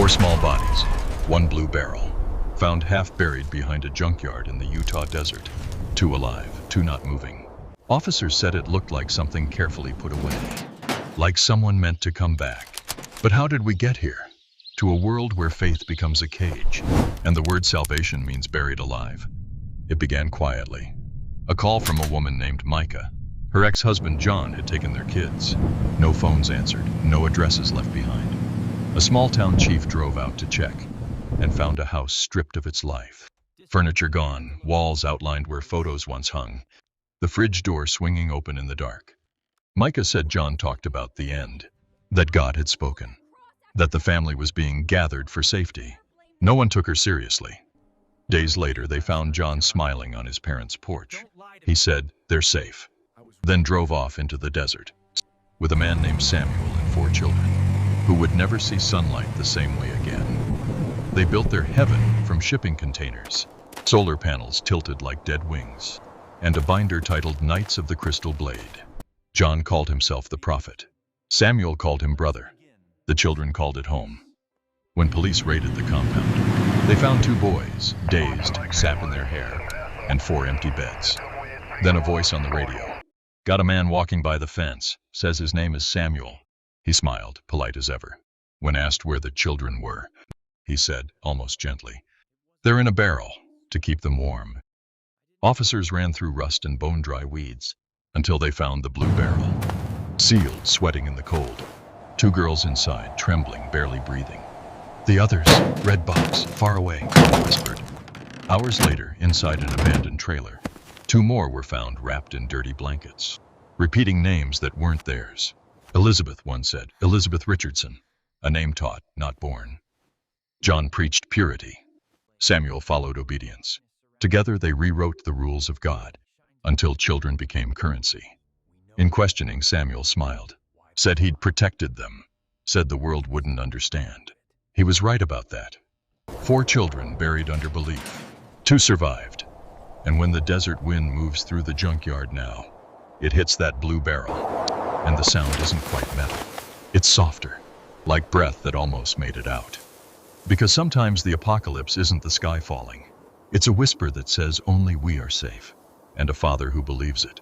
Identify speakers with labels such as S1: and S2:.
S1: 4 small bodies, 1 blue barrel, found half buried behind a junkyard in the Utah desert. 2 alive, 2 not moving. Officers said it looked like something carefully put away, like someone meant to come back. But how did we get here? To a world where faith becomes a cage, and the word salvation means buried alive. It began quietly. A call from a woman named Micah. Her ex-husband John had taken their kids. No phones answered, no addresses left behind. A small-town chief drove out to check and found a house stripped of its life. Furniture gone, walls outlined where photos once hung, the fridge door swinging open in the dark. Micah said John talked about the end, that God had spoken, that the family was being gathered for safety. No one took her seriously. Days later, they found John smiling on his parents' porch. He said, "They're safe," then drove off into the desert with a man named Samuel and 4 children who would never see sunlight the same way again. They built their heaven from shipping containers, solar panels tilted like dead wings, and a binder titled Knights of the Crystal Blade. John called himself the prophet. Samuel called him brother. The children called it home. When police raided the compound, they found 2 boys, dazed, sap in their hair, and 4 empty beds. Then a voice on the radio. "Got a man walking by the fence, says his name is Samuel." He smiled, polite as ever. When asked where the children were, he said, almost gently, "They're in a barrel, to keep them warm." Officers ran through rust and bone-dry weeds until they found the blue barrel, sealed, sweating in the cold. 2 girls inside, trembling, barely breathing. "The others, red box, far away," they whispered. Hours later, inside an abandoned trailer, 2 more were found wrapped in dirty blankets, repeating names that weren't theirs. Elizabeth, one said, Elizabeth Richardson, a name taught, not born. John preached purity. Samuel followed obedience. Together they rewrote the rules of God until children became currency. In questioning, Samuel smiled, said he'd protected them, said the world wouldn't understand. He was right about that. 4 children buried under belief. 2 survived. And when the desert wind moves through the junkyard now, it hits that blue barrel, and the sound isn't quite metal. It's softer, like breath that almost made it out. Because sometimes the apocalypse isn't the sky falling. It's a whisper that says only we are safe, and a father who believes it.